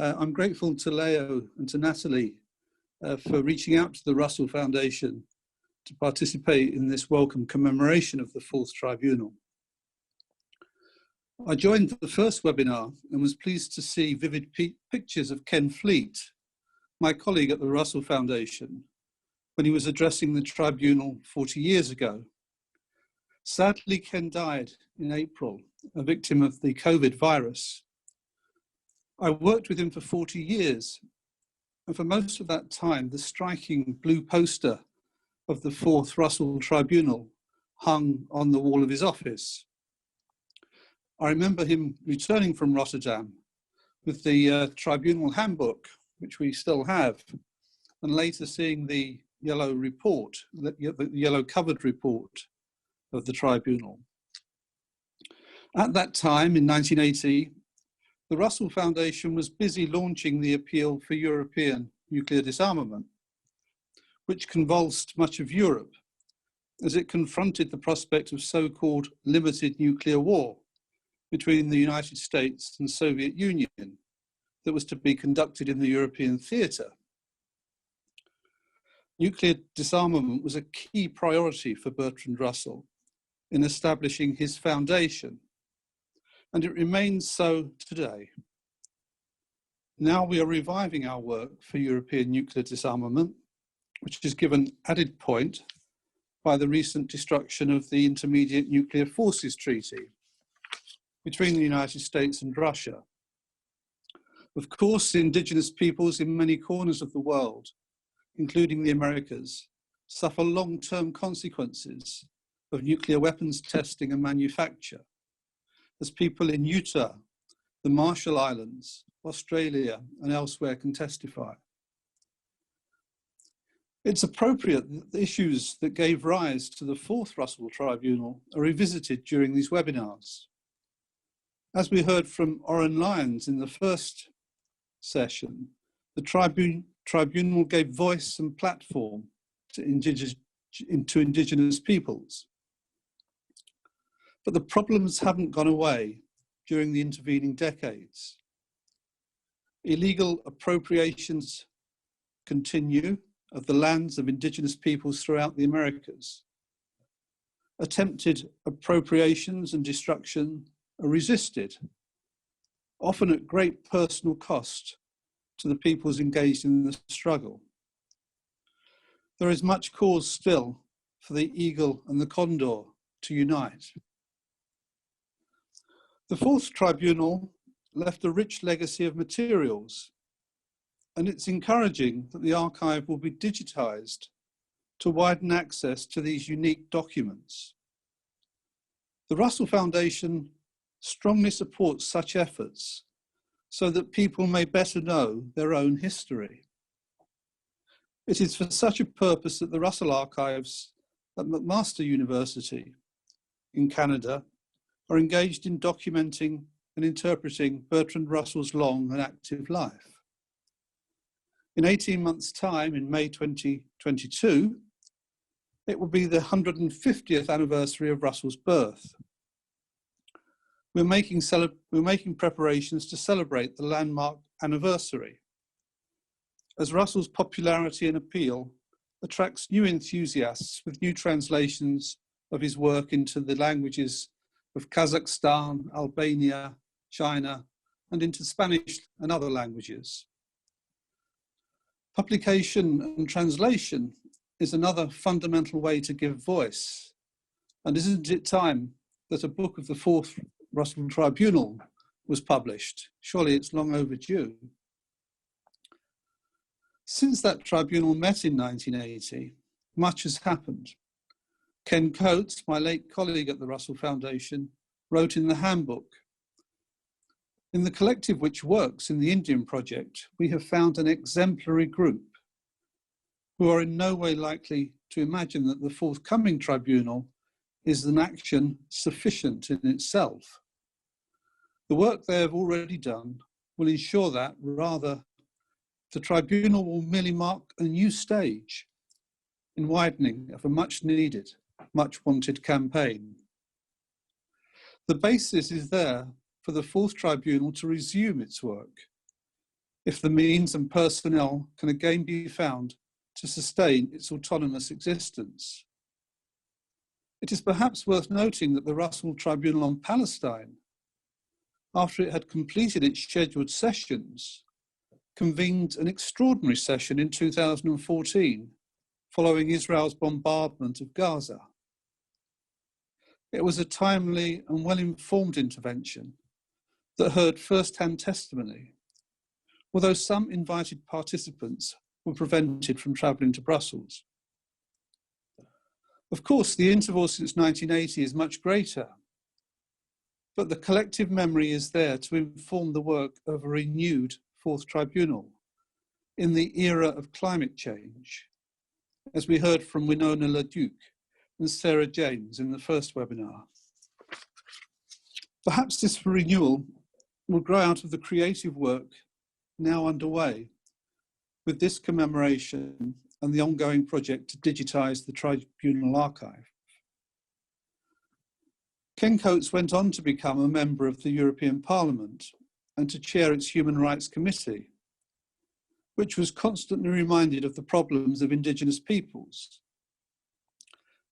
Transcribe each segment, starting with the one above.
I'm grateful to Leo and to Natalie for reaching out to the Russell Foundation to participate in this welcome commemoration of the Fourth Tribunal. I joined the first webinar and was pleased to see vivid pictures of Ken Fleet, my colleague at the Russell Foundation, when he was addressing the tribunal 40 years ago. Sadly, Ken died in April, a victim of the COVID virus. I worked with him for 40 years, and for most of that time, the striking blue poster of the Fourth Russell Tribunal hung on the wall of his office. I remember him returning from Rotterdam with the tribunal handbook, which we still have, and later seeing the yellow report, the yellow covered report of the tribunal. At that time, in 1980, the Russell Foundation was busy launching the appeal for European nuclear disarmament, which convulsed much of Europe as it confronted the prospect of so-called limited nuclear war between the United States and Soviet Union that was to be conducted in the European theatre. Nuclear disarmament was a key priority for Bertrand Russell in establishing his foundation, and it remains so today. Now we are reviving our work for European nuclear disarmament, which is given added point by the recent destruction of the Intermediate Nuclear Forces Treaty between the United States and Russia. Of course, indigenous peoples in many corners of the world, including the Americas, suffer long-term consequences of nuclear weapons testing and manufacture, as people in Utah, the Marshall Islands, Australia, and elsewhere can testify. It's appropriate that the issues that gave rise to the Fourth Russell Tribunal are revisited during these webinars. As we heard from Oren Lyons in the first session, the tribunal gave voice and platform to indigenous peoples. But the problems haven't gone away during the intervening decades. Illegal appropriations continue of the lands of indigenous peoples throughout the Americas. Attempted appropriations and destruction are resisted, often at great personal cost to the peoples engaged in the struggle. There is much cause still for the eagle and the condor to unite. The Fourth Tribunal left a rich legacy of materials, and it's encouraging that the archive will be digitized to widen access to these unique documents. The Russell Foundation strongly supports such efforts so that people may better know their own history. It is for such a purpose that the Russell Archives at McMaster University in Canada are engaged in documenting and interpreting Bertrand Russell's long and active life. In 18 months' time, in May 2022, it will be the 150th anniversary of Russell's birth. We're making preparations to celebrate the landmark anniversary, as Russell's popularity and appeal attracts new enthusiasts with new translations of his work into the languages of Kazakhstan, Albania, China, and into Spanish and other languages. Publication and translation is another fundamental way to give voice. And isn't it time that a book of the Fourth Russell Tribunal was published? Surely it's long overdue. Since that tribunal met in 1980, much has happened. Ken Coates, my late colleague at the Russell Foundation, wrote in the handbook, "In the collective which works in the Indian project, we have found an exemplary group who are in no way likely to imagine that the forthcoming tribunal is an action sufficient in itself. The work they have already done will ensure that, rather, the tribunal will merely mark a new stage in widening of a much needed, much wanted campaign. The basis is there for the Fourth Tribunal to resume its work, if the means and personnel can again be found to sustain its autonomous existence. It is perhaps worth noting that the Russell Tribunal on Palestine, after it had completed its scheduled sessions, convened an extraordinary session in 2014, following Israel's bombardment of Gaza. It was a timely and well-informed intervention that heard first-hand testimony, although some invited participants were prevented from travelling to Brussels. Of course, the interval since 1980 is much greater, but the collective memory is there to inform the work of a renewed Fourth Tribunal in the era of climate change, as we heard from Winona LaDuke and Sarah James in the first webinar. Perhaps this renewal will grow out of the creative work now underway with this commemoration and the ongoing project to digitise the Tribunal archive. Ken Coates went on to become a member of the European Parliament and to chair its Human Rights Committee, which was constantly reminded of the problems of Indigenous peoples.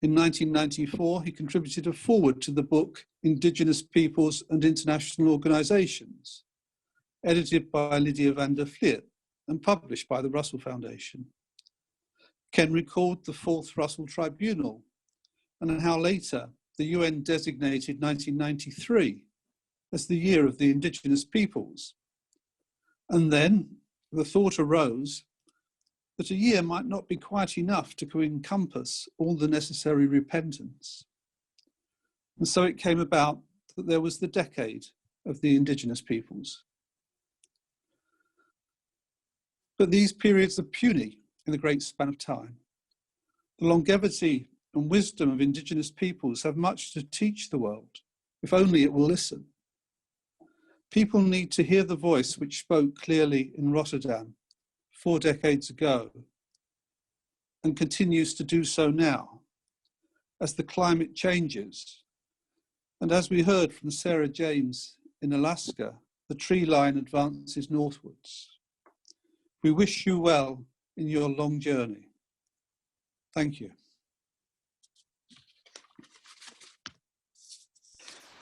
In 1994, he contributed a foreword to the book Indigenous Peoples and International Organisations, edited by Lydia van der Vliet and published by the Russell Foundation. Ken recalled the Fourth Russell Tribunal and how later the UN designated 1993 as the year of the Indigenous peoples. And then the thought arose that a year might not be quite enough to encompass all the necessary repentance. And so it came about that there was the decade of the Indigenous peoples. But these periods are puny in the great span of time. The longevity and wisdom of Indigenous peoples have much to teach the world, if only it will listen. People need to hear the voice which spoke clearly in Rotterdam 4 decades ago and continues to do so now as the climate changes. And as we heard from Sarah James in Alaska, the tree line advances northwards. We wish you well in your long journey. Thank you.